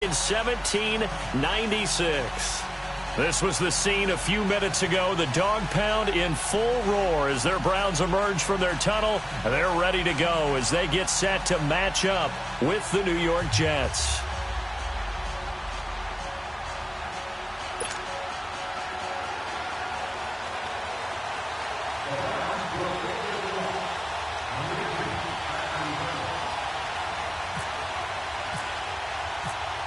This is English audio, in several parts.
in 1796. This was the scene a few minutes ago. The dog pound in full roar as their Browns emerge from their tunnel. They're ready to go as they get set to match up with the New York Jets.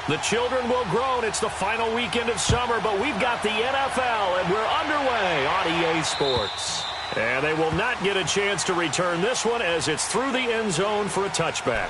The children will groan. It's the final weekend of summer, but we've got the NFL, and we're underway on EA Sports. And they will not get a chance to return this one as it's through the end zone for a touchback.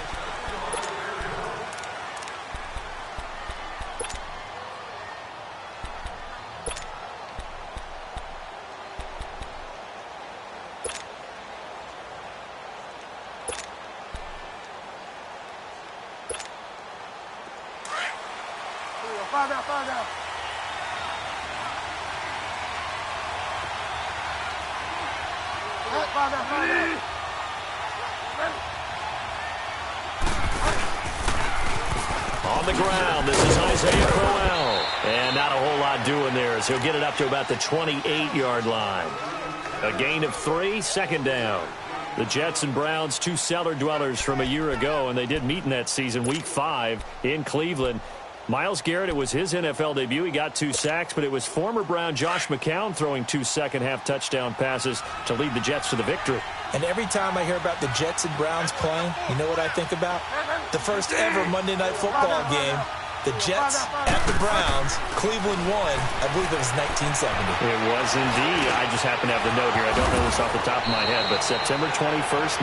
On the ground, this is Isaiah Crowell. And not a whole lot doing there as he'll get it up to about the 28-yard line. A gain of 3, second down. The Jets and Browns, two cellar dwellers from a year ago, and they did meet in that season, Week 5 in Cleveland. Myles Garrett, it was his NFL debut. He got 2 sacks, but it was former Brown Josh McCown throwing 2 second-half touchdown passes to lead the Jets to the victory. And every time I hear about the Jets and Browns playing, you know what I think about? The first ever Monday Night Football game. The Jets at the Browns. Cleveland won. I believe it was 1970. It was indeed. I just happen to have the note here. I don't know this off the top of my head, but September 21st,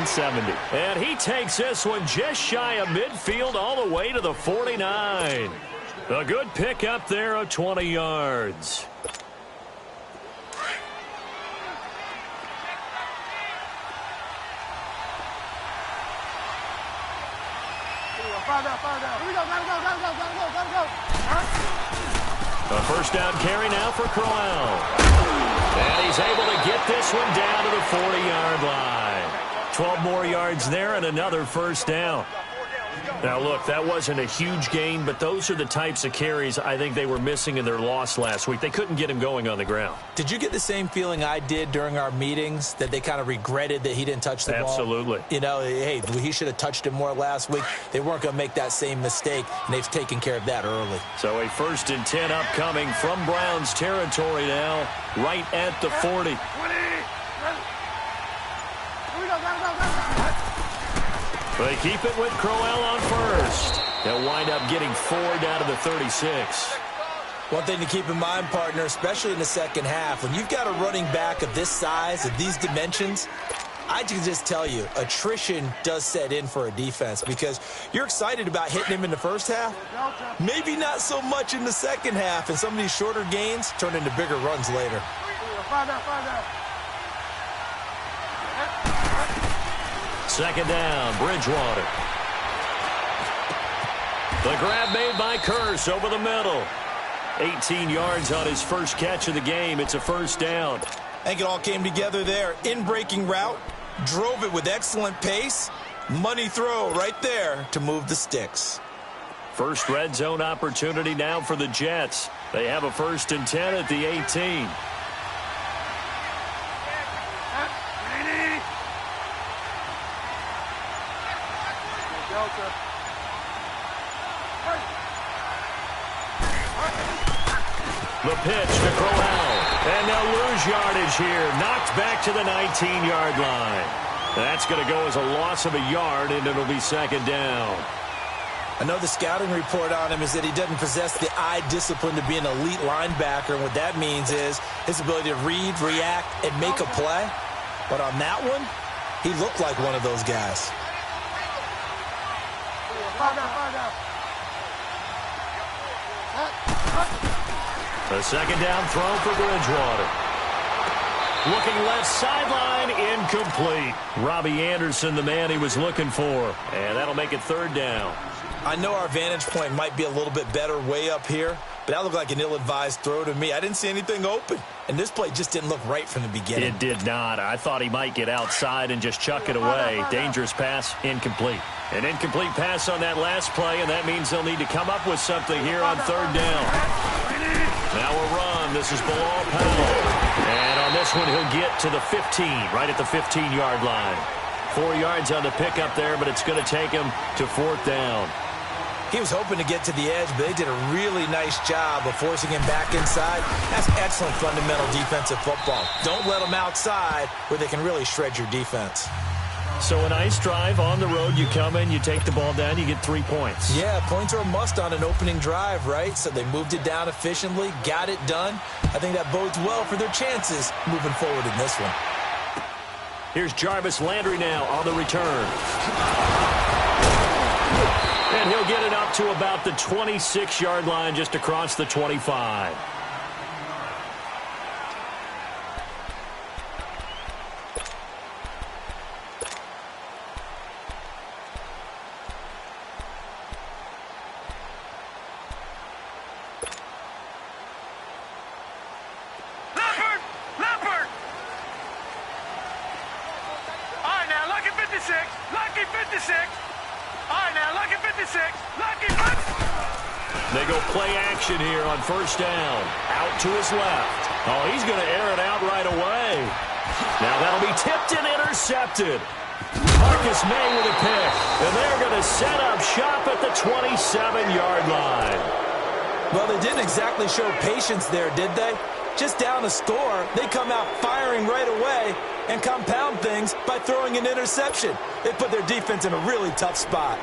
1970. And he takes this one just shy of midfield all the way to the 49. A good pick up there of 20 yards. A first down carry now for Crowell. And he's able to get this one down to the 40-yard line. 12 more yards there and another first down. Now, look, that wasn't a huge gain, but those are the types of carries I think they were missing in their loss last week. They couldn't get him going on the ground. Did you get the same feeling I did during our meetings, that they kind of regretted that he didn't touch the ball? Absolutely. You know, hey, he should have touched it more last week. They weren't going to make that same mistake, and they've taken care of that early. So a 1st and 10 upcoming from Browns territory now, right at the 40. They keep it with Crowell on first. They'll wind up getting 4 down to the 36. One thing to keep in mind, partner, especially in the second half, when you've got a running back of this size, of these dimensions, I can just tell you, attrition does set in for a defense because you're excited about hitting him in the first half. Maybe not so much in the second half, and some of these shorter gains turn into bigger runs later. Second down, Bridgewater. The grab made by Curse over the middle. 18 yards on his first catch of the game. It's a first down. I think it all came together there. In-breaking route, drove it with excellent pace. Money throw right there to move the sticks. First red zone opportunity now for the Jets. They have a 1st and 10 at the 18. The pitch to Crowell. And they'll lose yardage here. Knocked back to the 19-yard line. That's going to go as a loss of a yard, and it'll be second down. I know the scouting report on him is that he doesn't possess the eye discipline to be an elite linebacker. And what that means is his ability to read, react, and make a play. But on that one, he looked like one of those guys. A second down throw for Bridgewater. Looking left sideline, incomplete. Robbie Anderson, the man he was looking for. And that'll make it 3rd down. I know our vantage point might be a little bit better way up here, but that looked like an ill-advised throw to me. I didn't see anything open, and this play just didn't look right from the beginning. It did not. I thought he might get outside and just chuck it away. Dangerous pass, incomplete. An incomplete pass on that last play, and that means they'll need to come up with something here on third down. Now a run. This is Bilal Powell. And on this one, he'll get to the 15, right at the 15-yard line. 4 yards on the pickup there, but it's going to take him to fourth down. He was hoping to get to the edge, but they did a really nice job of forcing him back inside. That's excellent fundamental defensive football. Don't let them outside where they can really shred your defense. So a nice drive on the road. You come in, you take the ball down, you get 3 points. Yeah, points are a must on an opening drive, right? So they moved it down efficiently, got it done. I think that bodes well for their chances moving forward in this one. Here's Jarvis Landry now on the return. And he'll get it up to about the 26-yard line, just across the 25. They go play action here on first down. Out to his left. Oh, he's going to air it out right away. Now that'll be tipped and intercepted. Marcus May with a pick. And they're going to set up shop at the 27-yard line. Well, they didn't exactly show patience there, did they? Just down a score, they come out firing right away and compound things by throwing an interception. They put their defense in a really tough spot.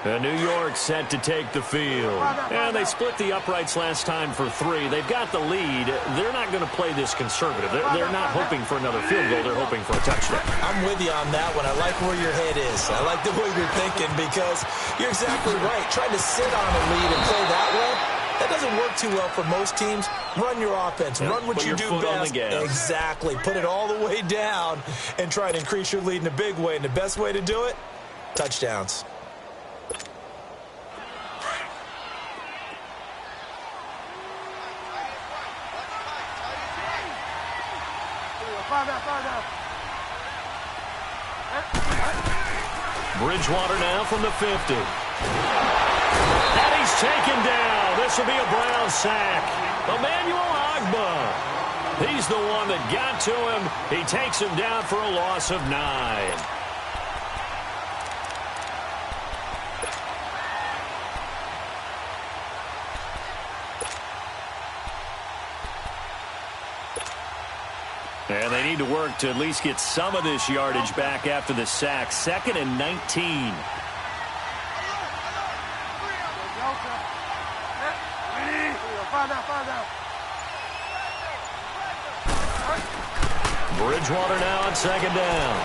And New York set to take the field. And they split the uprights last time for 3. They've got the lead. They're not going to play this conservative. They're not hoping for another field goal. They're hoping for a touchdown. I'm with you on that one. I like where your head is. I like the way you're thinking because you're exactly right. Trying to sit on a lead and play that way, that doesn't work too well for most teams. Run your offense. Run what you do best. Exactly. Put it all the way down and try to increase your lead in a big way. And the best way to do it, touchdowns. Bridgewater now from the 50. And he's taken down. This will be a Brown sack. Emmanuel Ogbah. He's the one that got to him. He takes him down for a loss of 9. And they need to work to at least get some of this yardage back after the sack. 2nd and 19. Bridgewater now on 2nd down.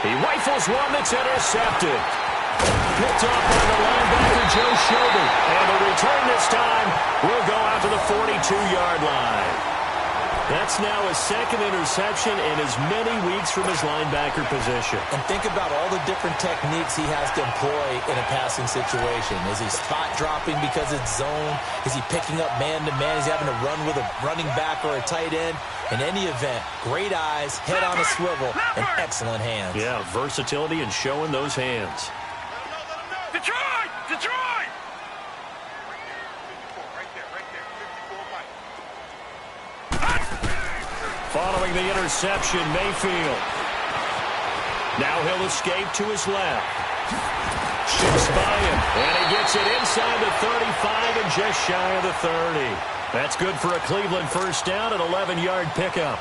He rifles one that's intercepted. Picked off by the linebacker, Joe Schobert. And the return this time will go out to the 42-yard line. That's now his 2nd interception in as many weeks from his linebacker position. And think about all the different techniques he has to employ in a passing situation. Is he spot dropping because it's zone? Is he picking up man-to-man? Is he having to run with a running back or a tight end? In any event, great eyes, head on a swivel, and excellent hands. Yeah, versatility and showing those hands. Detroit! Detroit! Following the interception, Mayfield. Now he'll escape to his left. Shifts by him, and he gets it inside the 35 and just shy of the 30. That's good for a Cleveland first down, an 11-yard pickup.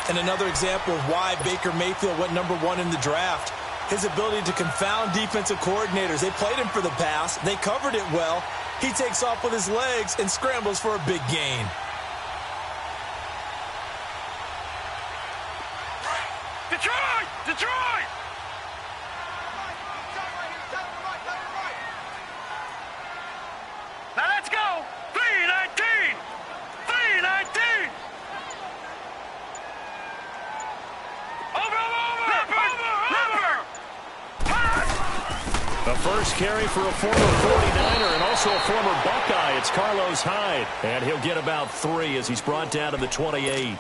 And another example of why Baker Mayfield went #1 in the draft. His ability to confound defensive coordinators. They played him for the pass. They covered it well. He takes off with his legs and scrambles for a big gain. Detroit! Detroit! Now let's go! 3-19! 3-19! A first carry for a former 49er and also a former Buckeye. It's Carlos Hyde. And he'll get about 3 as he's brought down to the 28.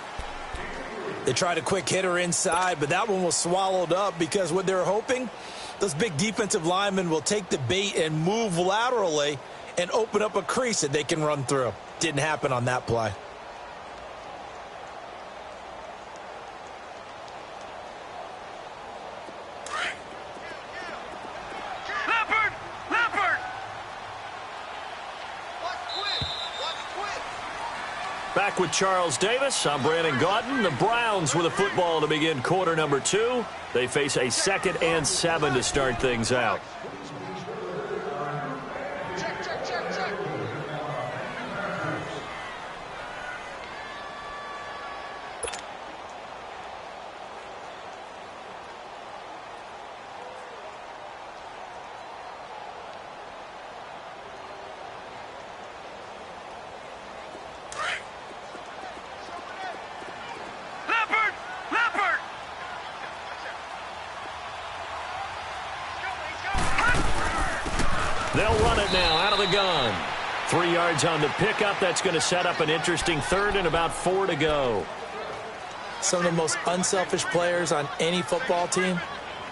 They tried a quick hitter inside, but that one was swallowed up because what they're hoping, those big defensive linemen will take the bait and move laterally and open up a crease that they can run through. Didn't happen on that play. Back with Charles Davis, I'm Brandon Gaudin. The Browns with a football to begin quarter number 2. They face a 2nd and 7 to start things out. They'll run it now out of the gun. 3 yards on the pickup. That's going to set up an interesting 3rd and about 4 to go. Some of the most unselfish players on any football team,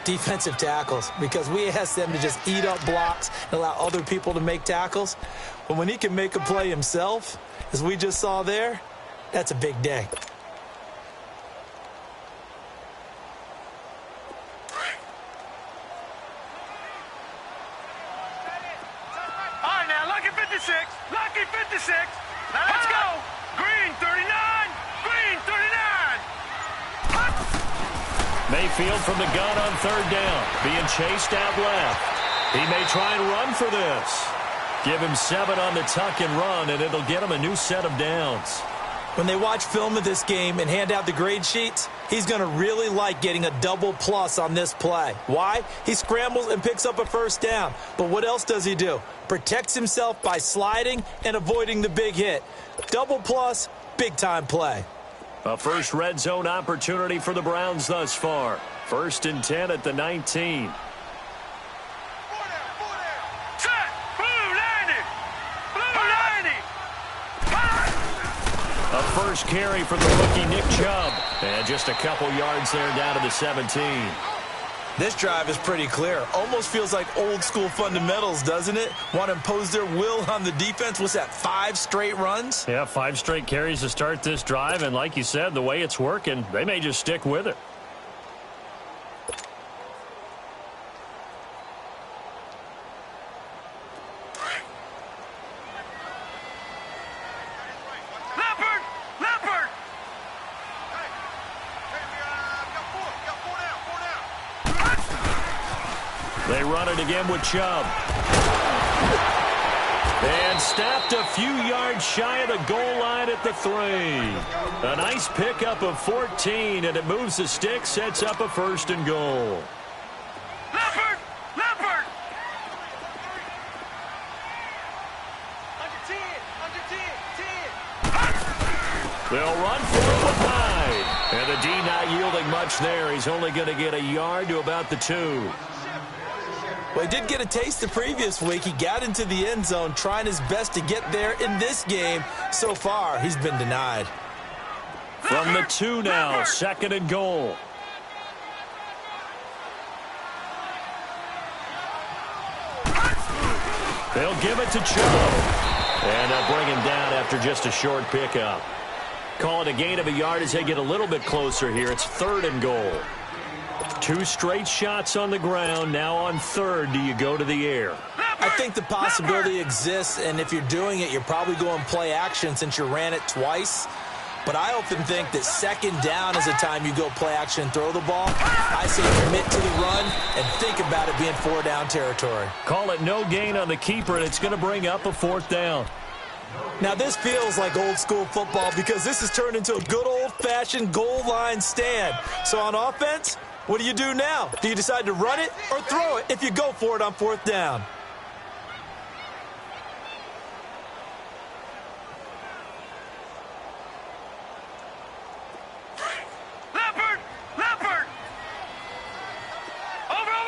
defensive tackles, because we ask them to just eat up blocks and allow other people to make tackles. But when he can make a play himself, as we just saw there, that's a big day. Lucky 56. Now let's go. Green 39. Green 39. Mayfield from the gun on 3rd down. Being chased out left. He may try and run for this. Give him 7 on the tuck and run, and it'll get him a new set of downs. When they watch film of this game and hand out the grade sheets, he's going to really like getting a double plus on this play. Why? He scrambles and picks up a 1st down. But what else does he do? Protects himself by sliding and avoiding the big hit. Double plus, big-time play. A first red zone opportunity for the Browns thus far. 1st and 10 at the 19. A first carry for the rookie Nick Chubb. And just a couple yards there down to the 17. This drive is pretty clear. Almost feels like old school fundamentals, doesn't it? Want to impose their will on the defense. What's that, 5 straight runs? Yeah, 5 straight carries to start this drive. And like you said, the way it's working, they may just stick with it. They run it again with Chubb. And stopped a few yards shy of the goal line at the 3. A nice pickup of 14, and it moves the stick, sets up a 1st and goal. Leopard! Leopard! They'll run for it with Hyde. And the D not yielding much there. He's only going to get a yard to about the 2. Well, he did get a taste the previous week. He got into the end zone trying his best to get there in this game. So far, he's been denied. From the 2 now, 2nd and goal. They'll give it to Chubb. And they'll bring him down after just a short pickup. Call it a gain of a yard as they get a little bit closer here. It's 3rd and goal. 2 straight shots on the ground. Now on 3rd, do you go to the air? I think the possibility exists, and if you're doing it, you're probably going play action since you ran it twice. But I often think that 2nd down is the time you go play action and throw the ball. I say commit to the run and think about it being 4-down territory. Call it no gain on the keeper, and it's going to bring up a 4th down. Now, this feels like old-school football because this has turned into a good old-fashioned goal line stand. So on offense, what do you do now? Do you decide to run it or throw it if you go for it on 4th down? Leopard! Leopard! Over!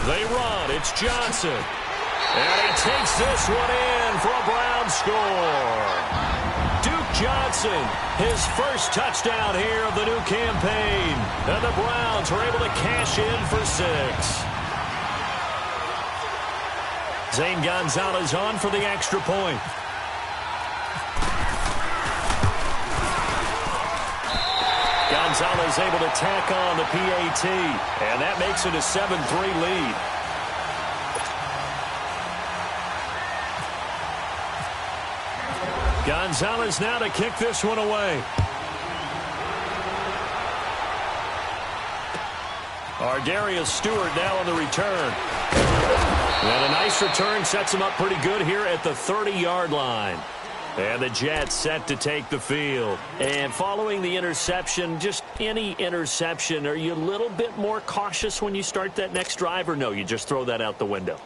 They run. It's Johnson. And he takes this one in for a Brown score. Duke Johnson, his first touchdown here of the new campaign. And the Browns were able to cash in for 6. Zane Gonzalez on for the extra point. Gonzalez able to tack on the PAT, and that makes it a 7-3 lead. Gonzalez now to kick this one away. Ardarius Stewart now on the return. And a nice return sets him up pretty good here at the 30-yard line. And the Jets set to take the field. And following the interception, just any interception, are you a little bit more cautious when you start that next drive, or no, you just throw that out the window?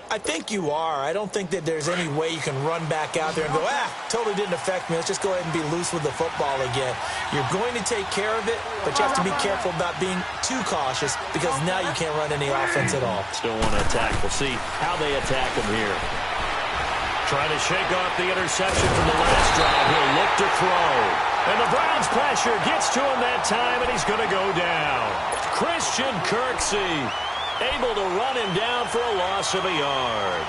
I think you are. I don't think that there's any way you can run back out there and go, totally didn't affect me. Let's just go ahead and be loose with the football again. You're going to take care of it, but you have to be careful about being too cautious because now you can't run any offense at all. Still want to attack. We'll see how they attack him here. Trying to shake off the interception from the last drive. He'll look to throw. And the Browns pressure gets to him that time, and he's going to go down. Christian Kirksey able to run him down for a loss of a yard.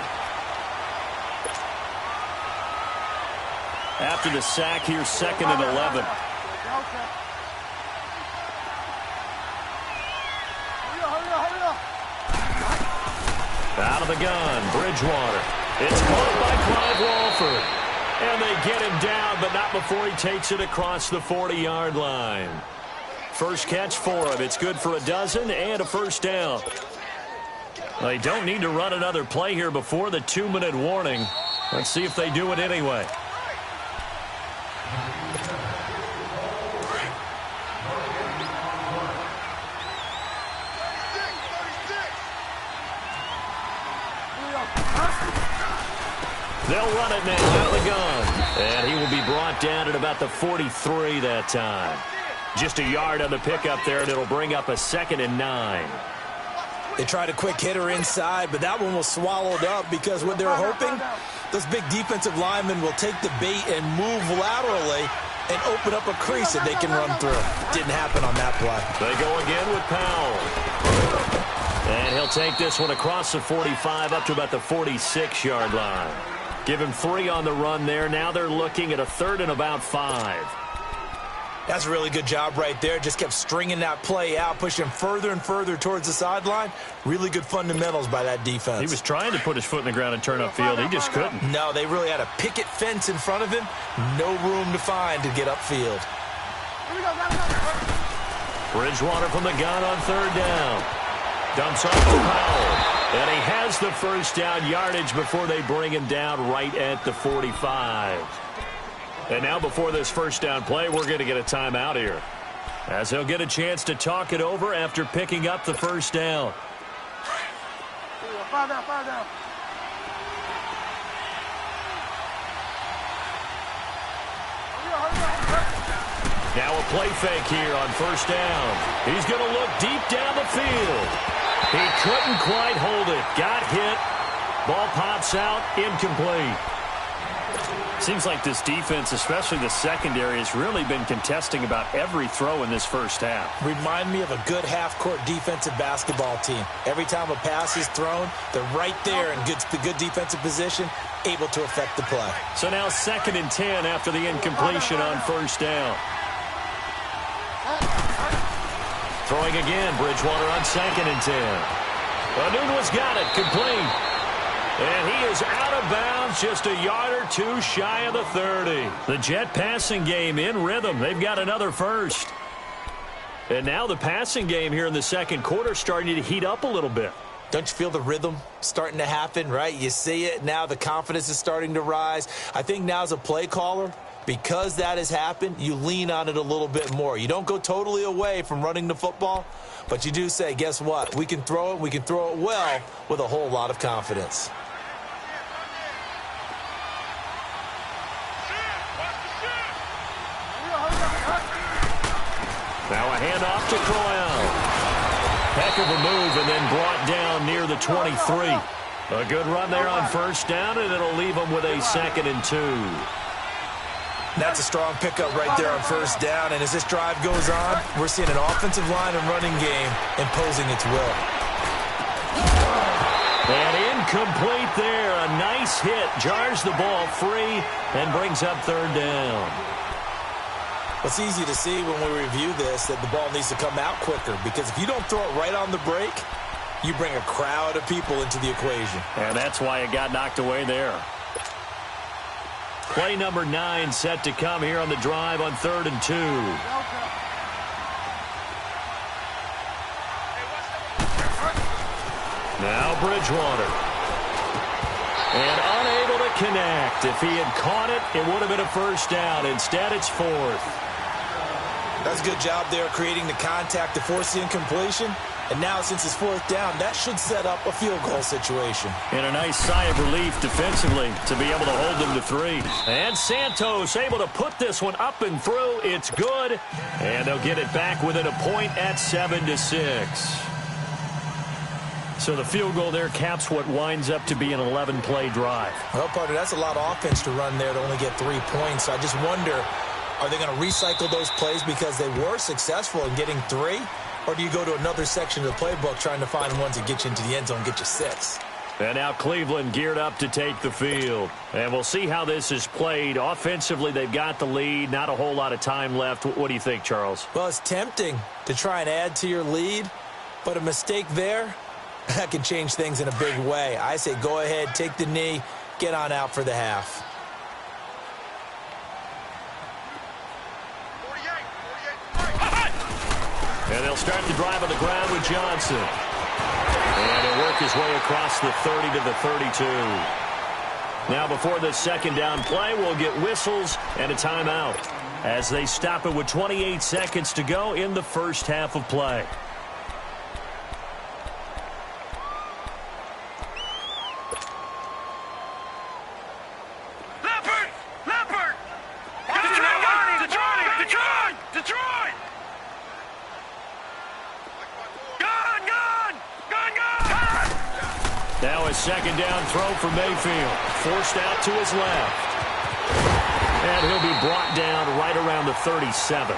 After the sack here, 2nd and 11. Out of the gun, Bridgewater. It's caught by Clive Walford. And they get him down, but not before he takes it across the 40-yard line. First catch for him. It's good for a dozen and a first down. They don't need to run another play here before the 2-minute warning. Let's see if they do it anyway. They'll run it now out of the gun. And he will be brought down at about the 43 that time. Just a yard on the pickup there, and it'll bring up a 2nd and 9. They tried a quick hitter inside, but that one was swallowed up because what they're hoping, those big defensive linemen will take the bait and move laterally and open up a crease that they can run through. Didn't happen on that play. They go again with Powell. And he'll take this one across the 45 up to about the 46-yard line. Give him 3 on the run there. Now they're looking at a 3rd and about 5. That's a really good job right there. Just kept stringing that play out, pushing further and further towards the sideline. Really good fundamentals by that defense. He was trying to put his foot in the ground and turn upfield. He just couldn't. No, they really had a picket fence in front of him. No room to find to get upfield. Bridgewater from the gun on 3rd down. Dumps off to Powell. And he has the first down yardage before they bring him down right at the 45. And now before this first down play, we're going to get a timeout here, as he'll get a chance to talk it over after picking up the first down. Now a play fake here on first down. He's going to look deep down the field. He couldn't quite hold it. Got hit. Ball pops out. Incomplete. Seems like this defense, especially the secondary, has really been contesting about every throw in this first half. Remind me of a good half-court defensive basketball team. Every time a pass is thrown, they're right there in good defensive position, able to affect the play. So now 2nd and 10 after the incompletion on first down. Throwing again, Bridgewater on 2nd and 10. Anunua's got it, complete. And he is out of bounds, just a yard or 2 shy of the 30. The Jet passing game in rhythm. They've got another first. And now the passing game here in the second quarter starting to heat up a little bit. Don't you feel the rhythm starting to happen, right? You see it. Now the confidence is starting to rise. I think now as a play caller, because that has happened, you lean on it a little bit more. You don't go totally away from running the football, but you do say, guess what? We can throw it. We can throw it well with a whole lot of confidence. Now a handoff to Crowell. Heck of a move and then brought down near the 23. A good run there on first down, and it'll leave them with a 2nd and 2. That's a strong pickup right there on first down, and as this drive goes on, we're seeing an offensive line and running game imposing its will. And incomplete there. A nice hit. Jars the ball free and brings up 3rd down. It's easy to see when we review this that the ball needs to come out quicker, because if you don't throw it right on the break, you bring a crowd of people into the equation. And that's why it got knocked away there. Play number 9 set to come here on the drive on 3rd and 2. Now Bridgewater. And unable to connect. If he had caught it, it would have been a first down. Instead, it's 4th. That's a good job there creating the contact to force the incompletion. And now, since it's 4th down, that should set up a field goal situation. And a nice sigh of relief defensively to be able to hold them to 3. And Santos able to put this one up and through. It's good. And they'll get it back within a point at 7-6. So the field goal there caps what winds up to be an 11-play drive. Well, partner, that's a lot of offense to run there to only get 3 points. So I just wonder, are they going to recycle those plays because they were successful in getting 3? Or do you go to another section of the playbook trying to find ones that get you into the end zone, get you 6? And now Cleveland geared up to take the field. And we'll see how this is played. Offensively, they've got the lead. Not a whole lot of time left. What do you think, Charles? Well, it's tempting to try and add to your lead, but a mistake there, that can change things in a big way. I say go ahead, take the knee, get on out for the half. 48. And they'll start the drive on the ground with Johnson. And he'll work his way across the 30 to the 32. Now before the 2nd down play, we'll get whistles and a timeout as they stop it with 28 seconds to go in the first half of play. Now a 2nd down throw for Mayfield. Forced out to his left. And he'll be brought down right around the 37.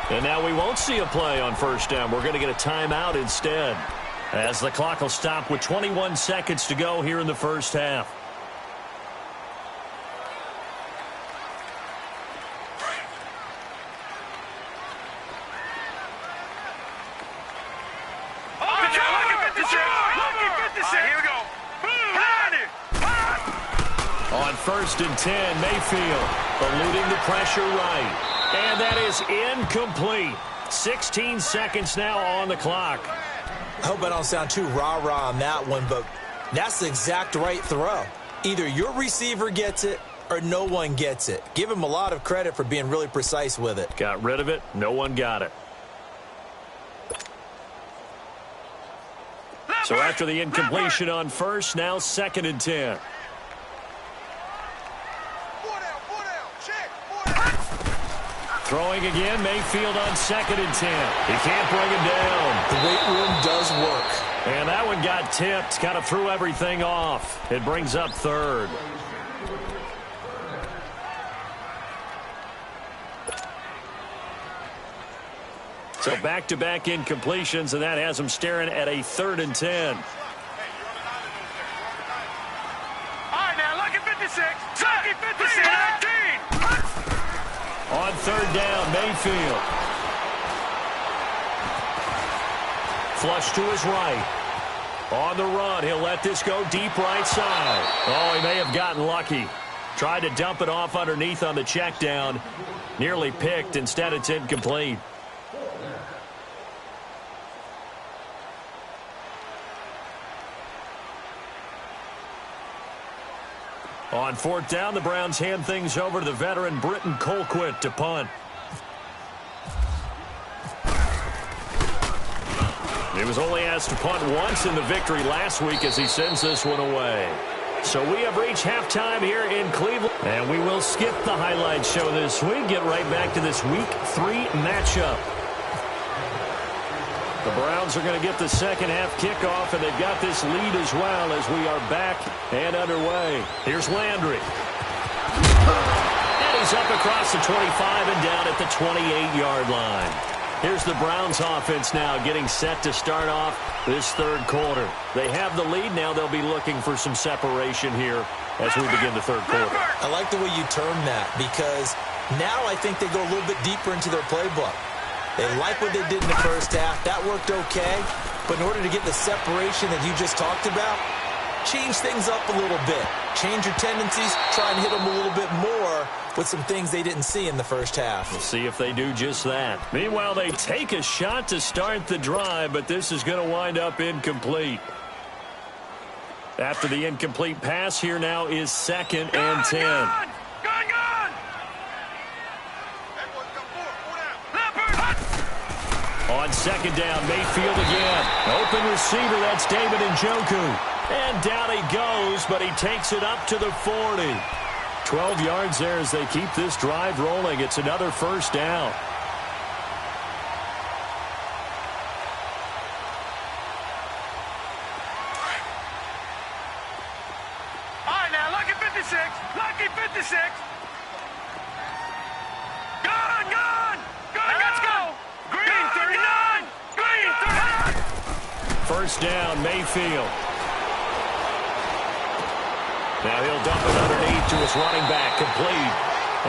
And now we won't see a play on 1st down. We're going to get a timeout instead, as the clock will stop with 21 seconds to go here in the first half. On 1st and 10, Mayfield eluding the pressure right. And that is incomplete. 16 seconds now on the clock. I hope I don't sound too rah-rah on that one, but that's the exact right throw. Either your receiver gets it or no one gets it. Give him a lot of credit for being really precise with it. Got rid of it. No one got it. So after the incompletion on 1st, now 2nd and 10. Throwing again, Mayfield on 2nd and 10. He can't bring him down. The weight room does work. And that one got tipped, kind of threw everything off. It brings up 3rd. So back-to-back incompletions, and that has him staring at a 3rd and 10. All right, now, look at 56. Look at 56. 19. On 3rd down, Mayfield. Flush to his right. On the run, he'll let this go deep right side. Oh, he may have gotten lucky. Tried to dump it off underneath on the check down. Nearly picked. Instead, it's incomplete. On 4th down, the Browns hand things over to the veteran Britton Colquitt to punt. He was only asked to punt once in the victory last week as he sends this one away. So we have reached halftime here in Cleveland, and we will skip the highlight show this week. Get right back to this Week 3 matchup. The Browns are going to get the second half kickoff, and they've got this lead as well as we are back and underway. Here's Landry. And he's up across the 25 and down at the 28-yard line. Here's the Browns offense now getting set to start off this third quarter. They have the lead. Now they'll be looking for some separation here as we begin the third quarter. I like the way you term that because now I think they go a little bit deeper into their playbook. They like what they did in the first half. That worked okay. But in order to get the separation that you just talked about, change things up a little bit. Change your tendencies. Try and hit them a little bit more with some things they didn't see in the first half. We'll see if they do just that. Meanwhile, they take a shot to start the drive, but this is going to wind up incomplete. After the incomplete pass, here now is 2nd and 10. Gone! On 2nd down, Mayfield again. Open receiver, that's David Njoku. And down he goes, but he takes it up to the 40. 12 yards there as they keep this drive rolling. It's another first down. All right, now, lucky 56. Lucky 56. Gone! Let's go! Green 39! Green 39! First down, Mayfield. Now he'll dump it underneath to his running back, complete.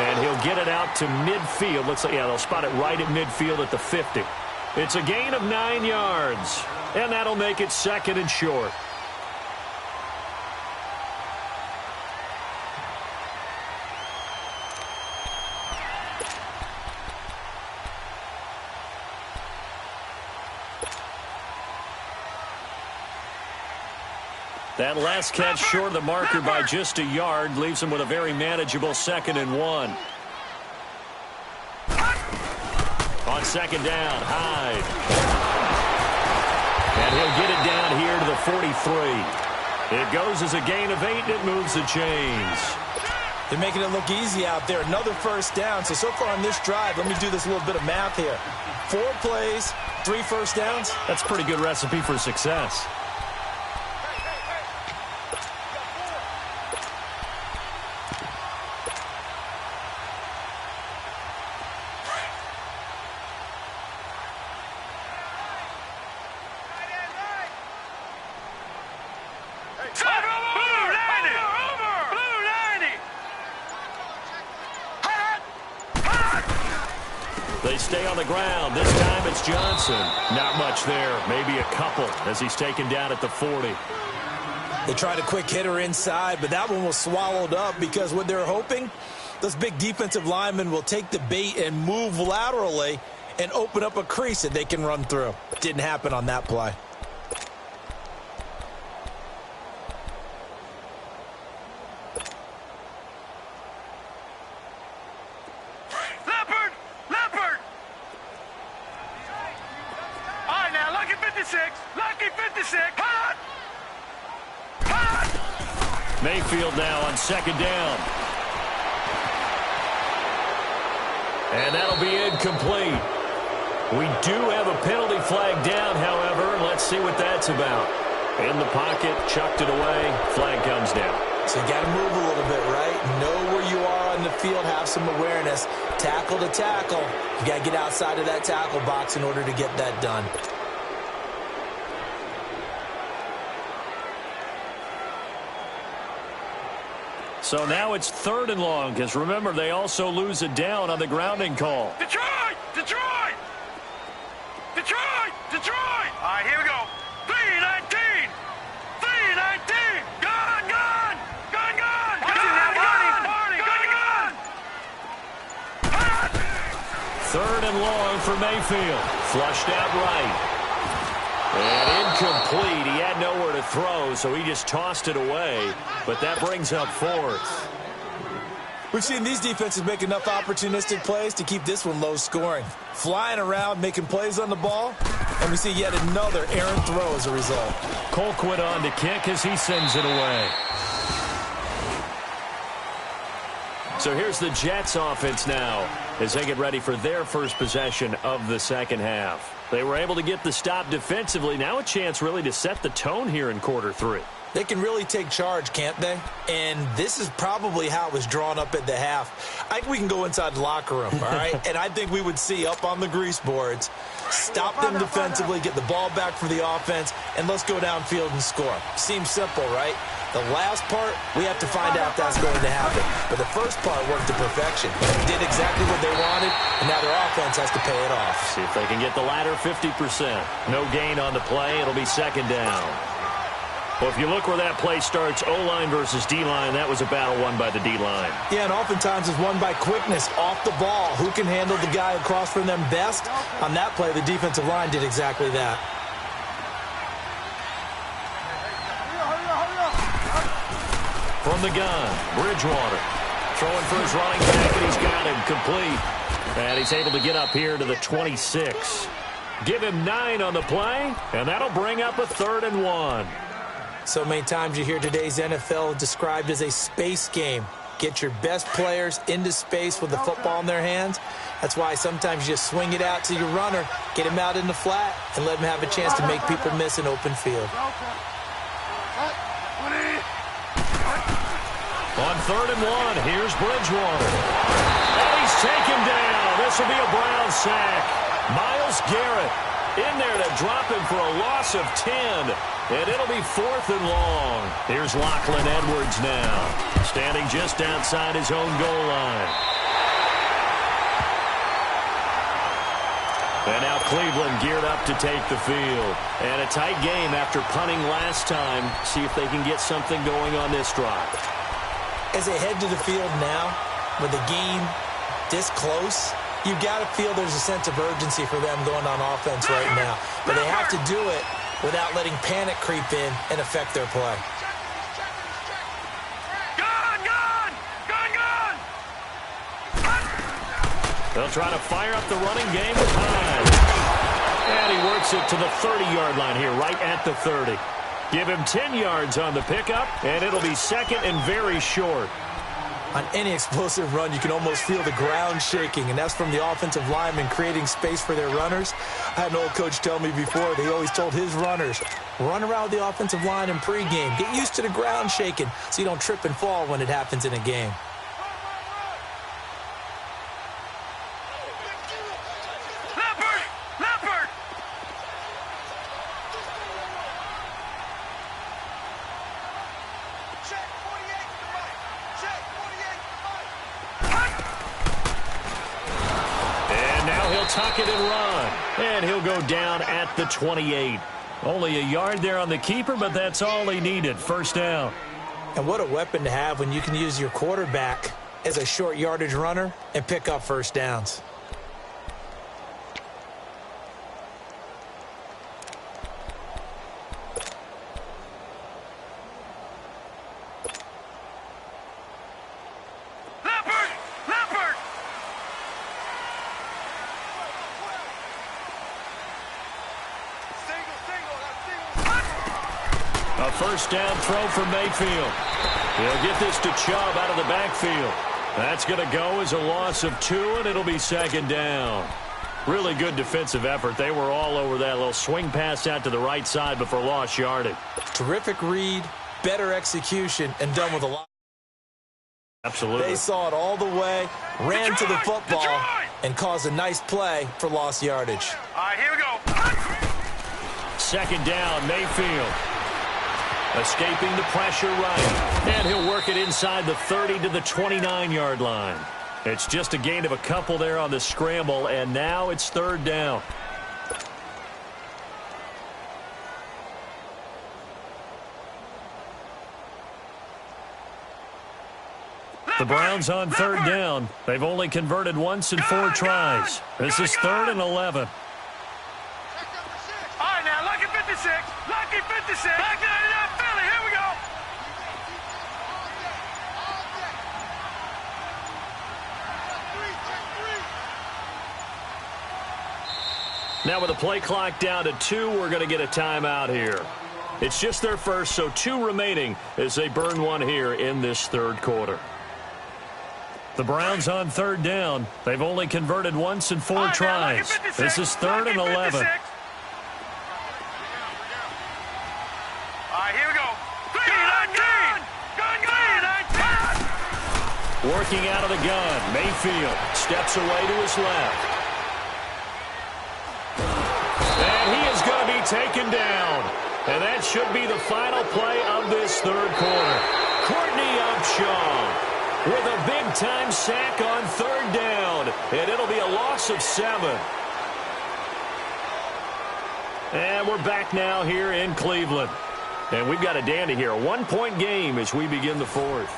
And he'll get it out to midfield. Looks like, yeah, they'll spot it right at midfield at the 50. It's a gain of 9 yards. And that'll make it 2nd and short. That last catch short of the marker by just a yard leaves him with a very manageable 2nd and 1. On 2nd down, Hyde. And he'll get it down here to the 43. It goes as a gain of 8, and it moves the chains. They're making it look easy out there. Another first down. So far on this drive, let me do this little bit of math here. 4 plays, 3 first downs. That's a pretty good recipe for success. They stay on the ground. This time it's Johnson. Not much there. Maybe a couple as he's taken down at the 40. They tried a quick hitter inside, but that one was swallowed up because what they're hoping, those big defensive linemen will take the bait and move laterally and open up a crease that they can run through. Didn't happen on that play. Mayfield now on 2nd down. And that'll be incomplete. We do have a penalty flag down, however. Let's see what that's about. In the pocket, chucked it away. Flag comes down. So you got to move a little bit, right? Know where you are on the field, have some awareness. Tackle to tackle. You got to get outside of that tackle box in order to get that done. So now it's 3rd and long, because remember, they also lose it down on the grounding call. Detroit! All right, here we go. 3-19! 3-19! Gone! Third and long for Mayfield. Flushed out right. And incomplete. He had nowhere to throw, so he just tossed it away. But that brings up 4th. We've seen these defenses make enough opportunistic plays to keep this one low scoring. Flying around, making plays on the ball, and we see yet another errant throw as a result. Colquitt on to kick as he sends it away. So here's the Jets offense now as they get ready for their first possession of the second half. They were able to get the stop defensively. Now a chance really to set the tone here in quarter 3. They can really take charge, can't they? And this is probably how it was drawn up at the half. I think we can go inside the locker room, all right? And I think we would see up on the grease boards, stop them defensively, get the ball back for the offense, and let's go downfield and score. Seems simple, right? The last part, we have to find out if that's going to happen. But the first part worked to perfection. Did exactly what they wanted, and now their offense has to pay it off. See if they can get the latter 50%. No gain on the play. It'll be second down. Well, if you look where that play starts, O-line versus D-line, that was a battle won by the D-line. Yeah, and oftentimes it's won by quickness off the ball. Who can handle the guy across from them best? On that play, the defensive line did exactly that. From the gun, Bridgewater. Throwing for his running back, and he's got him complete. And he's able to get up here to the 26. Give him 9 on the play, and that'll bring up a 3rd and 1. So many times you hear today's NFL described as a space game. Get your best players into space with the football in their hands. That's why sometimes you just swing it out to your runner, get him out in the flat, and let him have a chance to make people miss an open field. On 3rd and 1, here's Bridgewater. And he's taken down. This will be a Brown sack. Myles Garrett in there to drop him for a loss of 10. And it'll be 4th and long. Here's Lachlan Edwards now, standing just outside his own goal line. And now Cleveland geared up to take the field. And a tight game after punting last time. See if they can get something going on this drive. As they head to the field now, with the game this close, you've got to feel there's a sense of urgency for them going on offense right now. But they have to do it without letting panic creep in and affect their play. They'll try to fire up the running game with Hines. And he works it to the 30-yard line here, right at the 30. Give him 10 yards on the pickup, and it'll be 2nd and very short. On any explosive run, you can almost feel the ground shaking, and that's from the offensive linemen creating space for their runners. I had an old coach tell me before, that he always told his runners, run around the offensive line in pregame. Get used to the ground shaking so you don't trip and fall when it happens in a game. Tuck it and run. And he'll go down at the 28. Only a yard there on the keeper, but that's all he needed. 1st down. And what a weapon to have when you can use your quarterback as a short yardage runner and pick up 1st downs. A 1st down throw for Mayfield. He'll get this to Chubb out of the backfield. That's going to go as a loss of 2, and it'll be 2nd down. Really good defensive effort. They were all over that little swing pass out to the right side before lost yardage. Terrific read, better execution, and done with a lot. Absolutely. They saw it all the way, ran to the football, and caused a nice play for lost yardage. All right, here we go. 2nd down, Mayfield. Escaping the pressure right. And he'll work it inside the 30 to the 29-yard line. It's just a gain of a couple there on the scramble, and now it's 3rd down. The Browns on 3rd down. They've only converted once in 4 tries. This is 3rd and 11. All right, now, lucky 56. Lucky 56. Back to Philly. Here we go. Now with the play clock down to 2, we're going to get a timeout here. It's just their first, so 2 remaining as they burn one here in this 3rd quarter. The Browns on third down. They've only converted once in 4 tries. This is 3rd and 11. All right, here we go. 3-19. Working out of the gun. Mayfield steps away to his left. And he is going to be taken down. And that should be the final play of this third quarter. Courtney Upshaw with a big-time sack on third down. And it'll be a loss of 7. And we're back now here in Cleveland. And we've got a dandy here. A 1-point game as we begin the 4th.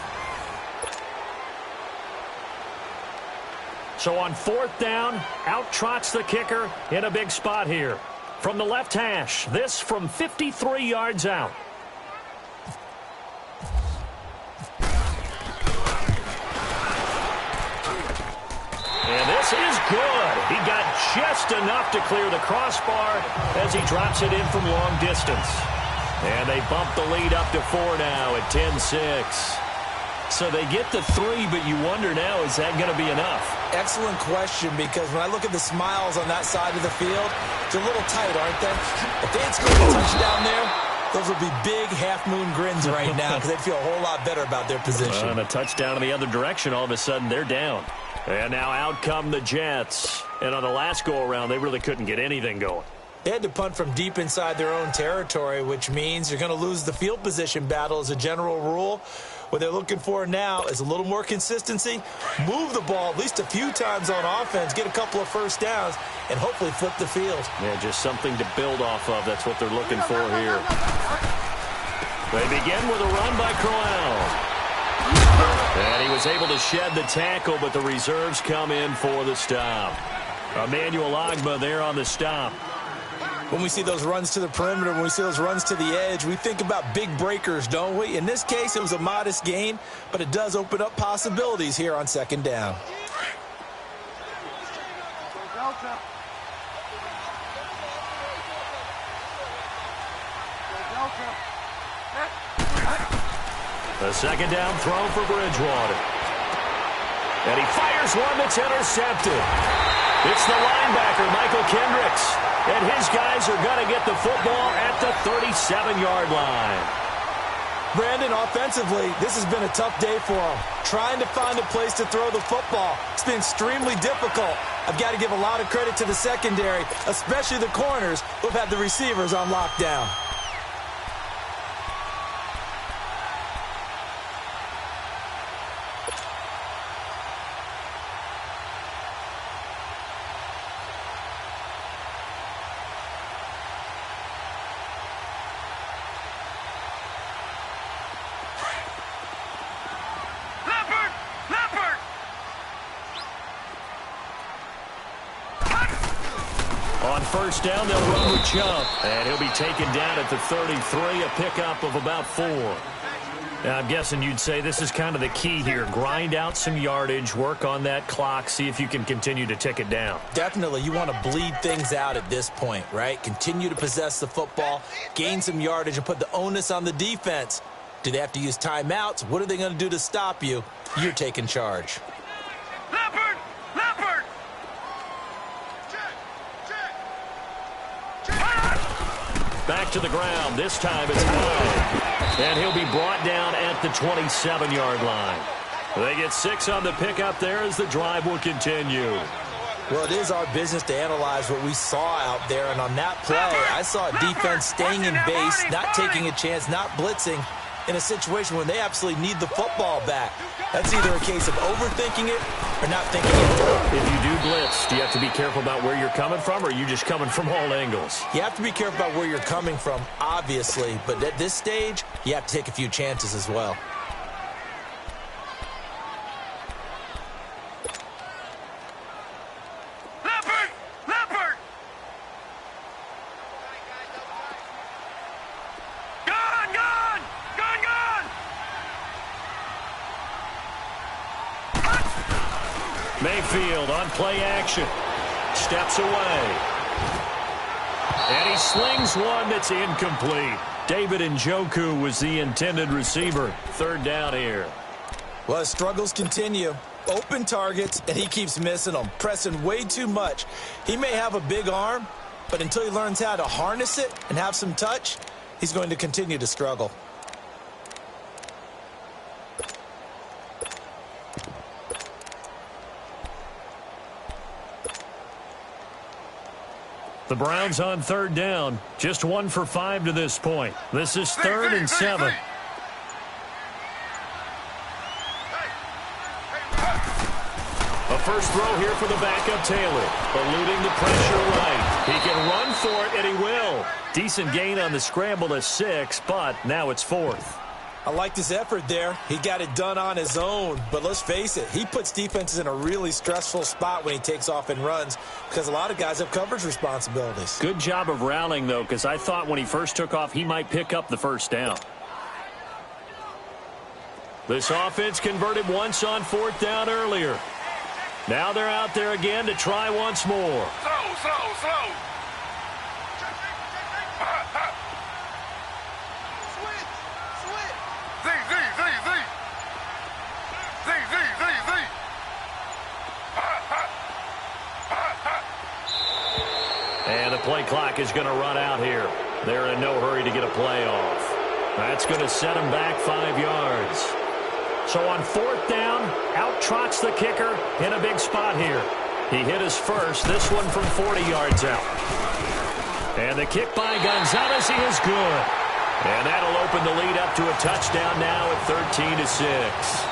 So on 4th down, out trots the kicker in a big spot here. From the left hash, this from 53 yards out. And this is good. He got just enough to clear the crossbar as he drops it in from long distance. And they bump the lead up to 4 now at 10-6. So they get the 3, but you wonder now, is that going to be enough? Excellent question, because when I look at the smiles on that side of the field, they're a little tight, aren't they? If they had scored a touchdown there, those would be big half-moon grins right now because they'd feel a whole lot better about their position. And a touchdown in the other direction, all of a sudden they're down. And now out come the Jets. And on the last go-around, they really couldn't get anything going. They had to punt from deep inside their own territory, which means you're going to lose the field position battle as a general rule. What they're looking for now is a little more consistency, move the ball at least a few times on offense, get a couple of first downs, and hopefully flip the field. Yeah, just something to build off of. That's what they're looking for here. They begin with a run by Crowell. And he was able to shed the tackle, but the reserves come in for the stop. Emmanuel Ogbah there on the stop. When we see those runs to the perimeter, when we see those runs to the edge, we think about big breakers, don't we? In this case, it was a modest gain, but it does open up possibilities here on 2nd down. The 2nd down throw for Bridgewater. And he fires one that's intercepted. It's the linebacker, Michael Kendricks. And his guys are going to get the football at the 37-yard line. Brandon, offensively, this has been a tough day for them. Trying to find a place to throw the football. It's been extremely difficult. I've got to give a lot of credit to the secondary, especially the corners who have had the receivers on lockdown. On 1st down, they'll run with Chubb. And he'll be taken down at the 33, a pickup of about 4. Now, I'm guessing you'd say this is kind of the key here. Grind out some yardage, work on that clock, see if you can continue to tick it down. Definitely. You want to bleed things out at this point, right? Continue to possess the football, gain some yardage, and put the onus on the defense. Do they have to use timeouts? What are they going to do to stop you? You're taking charge. Back to the ground. This time it's high. And he'll be brought down at the 27-yard line. They get 6 on the pickup there as the drive will continue. Well, it is our business to analyze what we saw out there. And on that play, I saw a defense staying in base, not taking a chance, not blitzing in a situation when they absolutely need the football back. That's either a case of overthinking it or not thinking it. If you do blitz, do you have to be careful about where you're coming from, or are you just coming from all angles? You have to be careful about where you're coming from, obviously. But at this stage, you have to take a few chances as well. Mayfield on play action. Steps away. And he slings one that's incomplete. David Njoku was the intended receiver. 3rd down here. Well, his struggles continue. Open targets, and he keeps missing them, pressing way too much. He may have a big arm, but until he learns how to harness it and have some touch, he's going to continue to struggle. The Browns on third down. Just 1 for 5 to this point. This is 3rd and 7. A first throw here for the backup Taylor. Eluding the pressure right. He can run for it, and he will. Decent gain on the scramble to 6, but now it's 4th. I liked his effort there. He got it done on his own. But let's face it, he puts defenses in a really stressful spot when he takes off and runs because a lot of guys have coverage responsibilities. Good job of rallying, though, because I thought when he first took off, he might pick up the first down. This offense converted once on 4th down earlier. Now they're out there again to try once more. Slow. And the play clock is going to run out here. They're in no hurry to get a play off. That's going to set them back 5 yards. So on 4th down, out trots the kicker in a big spot here. He hit his first, this one from 40 yards out. And the kick by Gonzalez, he is good. And that'll open the lead up to a touchdown now at 13-6.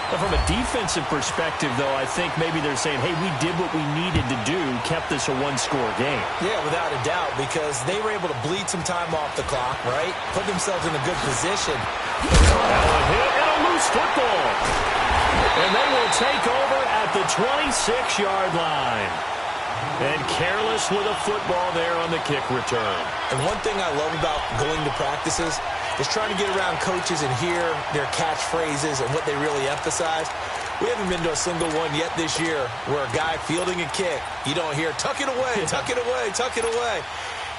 But from a defensive perspective, though, I think maybe they're saying, hey, we did what we needed to do, kept this a one-score game. Yeah, without a doubt, because they were able to bleed some time off the clock, right? Put themselves in a good position. Now a hit and a loose football. And they will take over at the 26-yard line. And careless with a football there on the kick return. And one thing I love about going to practices is trying to get around coaches and hear their catchphrases and what they really emphasize. We haven't been to a single one yet this year where a guy fielding a kick, you don't hear, tuck it away, tuck it away, tuck it away.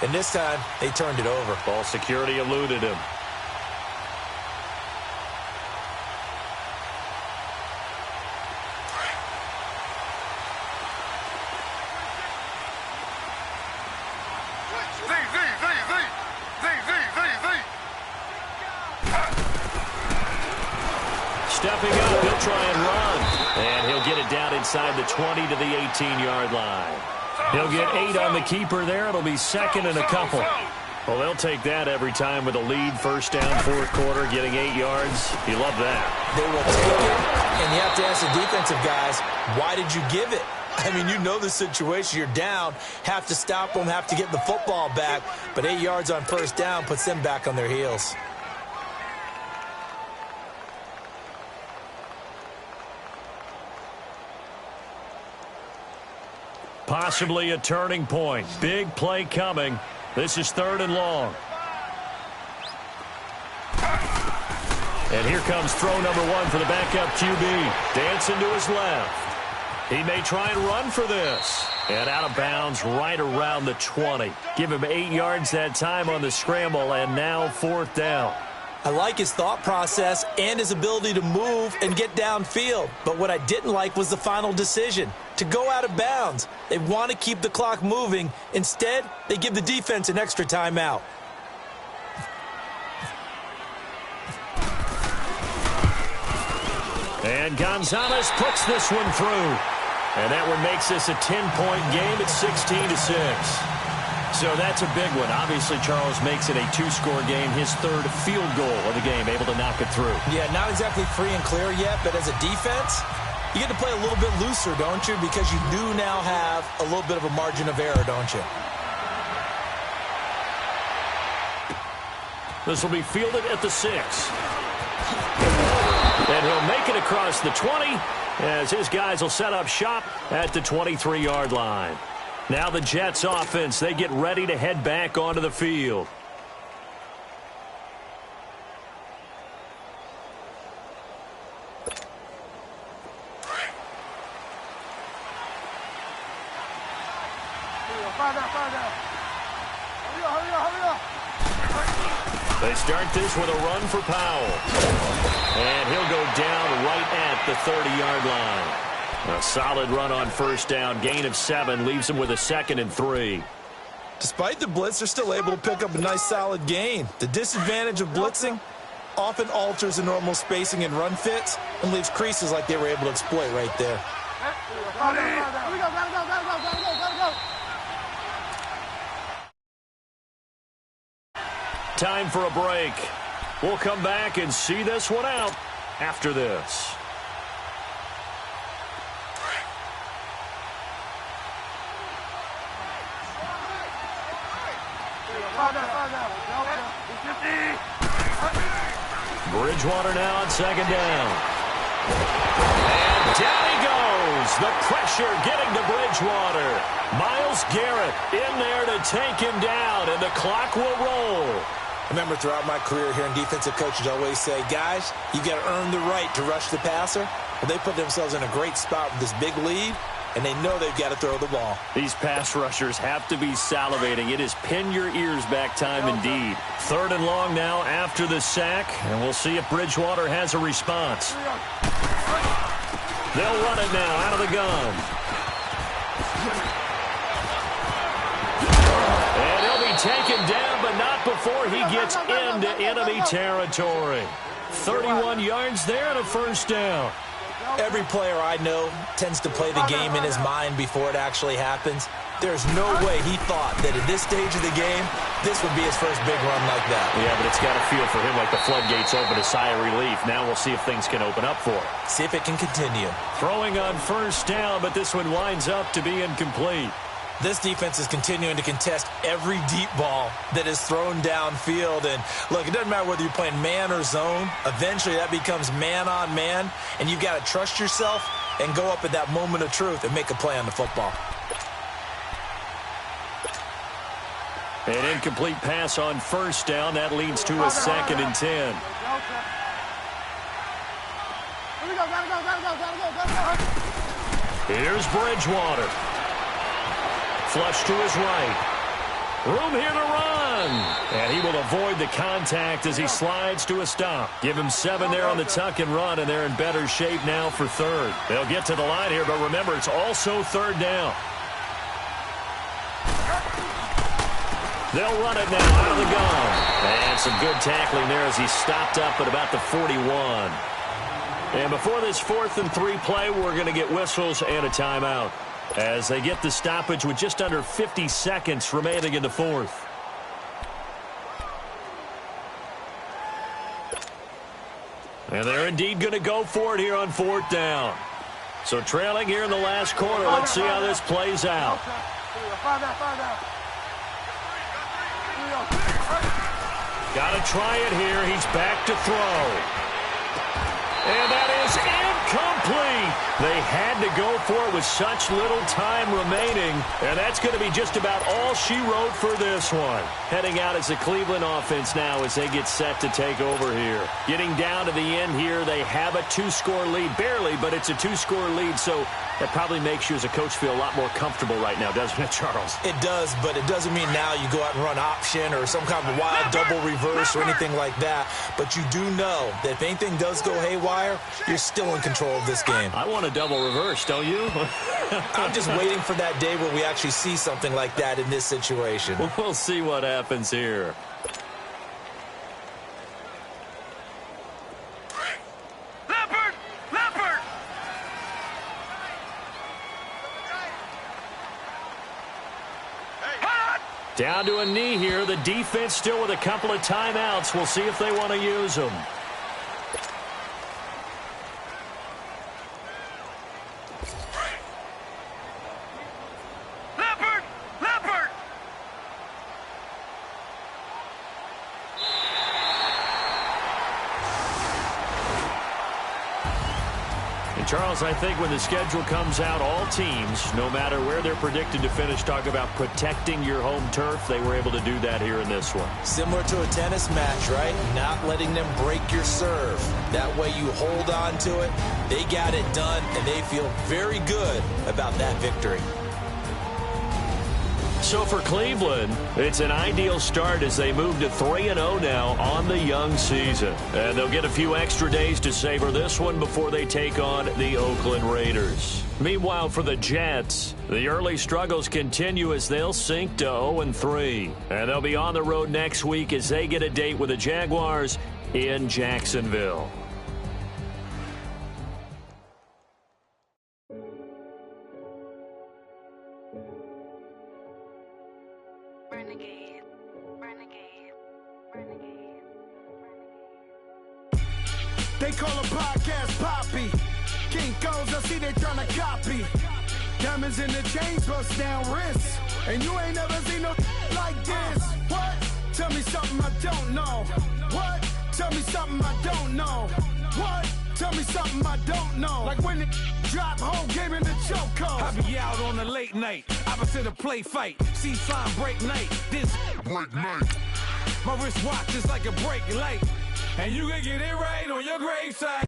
And this time, they turned it over. Ball security eluded him. Stepping up, he'll try and run. And he'll get it down inside the 20 to the 18-yard line. He'll get 8 on the keeper there. It'll be 2nd and a couple. Well, they'll take that every time with a lead. First down, 4th quarter, getting 8 yards. You love that. They will take it, and you have to ask the defensive guys, why did you give it? I mean, you know the situation. You're down, have to stop them, have to get the football back. But 8 yards on first down puts them back on their heels. Possibly a turning point. Big play coming. This is 3rd and long. And here comes throw number 1 for the backup QB. Dancing to his left. He may try and run for this. And out of bounds right around the 20. Give him 8 yards that time on the scramble, and now 4th down. I like his thought process and his ability to move and get downfield. But what I didn't like was the final decision, to go out of bounds. They want to keep the clock moving. Instead, they give the defense an extra timeout. And Gonzalez puts this one through. And that one makes this a 10-point game at 16-6. So that's a big one. Obviously, Charles makes it a 2-score game, his 3rd field goal of the game, able to knock it through. Yeah, not exactly free and clear yet, but as a defense, you get to play a little bit looser, don't you? Because you do now have a little bit of a margin of error, don't you? This will be fielded at the 6. And he'll make it across the 20 as his guys will set up shop at the 23-yard line. Now the Jets offense, they get ready to head back onto the field. They start this with a run for Powell. And he'll go down right at the 30-yard line. A solid run on first down. Gain of 7 leaves him with a 2nd and 3. Despite the blitz, they're still able to pick up a nice solid gain. The disadvantage of blitzing often alters the normal spacing and run fits and leaves creases like they were able to exploit right there. Time for a break. We'll come back and see this one out after this. Bridgewater now on 2nd down. And down he goes. The pressure getting to Bridgewater. Myles Garrett in there to take him down, and the clock will roll. I remember throughout my career hearing defensive coaches always say, guys, you got to earn the right to rush the passer. Well, they put themselves in a great spot with this big lead, and they know they've got to throw the ball. These pass rushers have to be salivating. It is pin your ears back time indeed. 3rd and long now after the sack, and we'll see if Bridgewater has a response. They'll run it now out of the gun. And he'll be taken down, but not before he gets into enemy territory. 31 yards there and a 1st down. Every player I know tends to play the game in his mind before it actually happens. There's no way he thought that at this stage of the game, this would be his first big run like that. Yeah, but it's got to feel for him like the floodgates open, a sigh of relief. Now we'll see if things can open up for him. See if it can continue. Throwing on 1st down, but this one winds up to be incomplete. This defense is continuing to contest every deep ball that is thrown downfield. And, look, it doesn't matter whether you're playing man or zone. Eventually, that becomes man-on-man, and you've got to trust yourself and go up at that moment of truth and make a play on the football. An incomplete pass on 1st down. That leads to a 2nd and 10. Here's Bridgewater. Flush to his right. Room here to run. And he will avoid the contact as he slides to a stop. Give him 7 there on the tuck and run, and they're in better shape now for 3rd. They'll get to the line here, but remember, it's also 3rd down. They'll run it now out of the gun. And some good tackling there as he stopped up at about the 41. And before this 4th and 3 play, we're going to get whistles and a timeout as they get the stoppage with just under 50 seconds remaining in the 4th. And they're indeed going to go for it here on 4th down. So trailing here in the last quarter. Let's see how this plays out. Got to try it here. He's back to throw. And that is incomplete. They had to go for it with such little time remaining. And that's going to be just about all she wrote for this one. Heading out as the Cleveland offense now as they get set to take over here. Getting down to the end here, they have a 2-score lead. Barely, but it's a 2-score lead. So that probably makes you as a coach feel a lot more comfortable right now, doesn't it, Charles? It does, but it doesn't mean now you go out and run option or some kind of wild double reverse or anything like that. But you do know that if anything does go haywire, you're still in control of this game. I want a double reverse, don't you? I'm just waiting for that day where we actually see something like that in this situation. We'll see what happens here. Down to a knee here. The defense still with a couple of timeouts. We'll see if they want to use them. Charles, I think when the schedule comes out, all teams, no matter where they're predicted to finish, talk about protecting your home turf. They were able to do that here in this one. Similar to a tennis match, right? Not letting them break your serve. That way you hold on to it. They got it done, and they feel very good about that victory. So for Cleveland, it's an ideal start as they move to 3-0 now on the young season. And they'll get a few extra days to savor this one before they take on the Oakland Raiders. Meanwhile, for the Jets, the early struggles continue as they'll sink to 0-3. And they'll be on the road next week as they get a date with the Jaguars in Jacksonville. Renegade, renegade, renegade, renegade. They call a podcast Poppy. Kinkos, I see they tryna copy. Diamonds in the chains, bust down wrists. And you ain't never seen no like this. What? Tell me something I don't know. What? Tell me something I don't know. What? Tell me something I don't know. Like when it drop, whole game in the chokehold. I be out on a late night, opposite a play fight. See sign break night, this break night. My wristwatch is like a break light, and you can get it right on your graveside.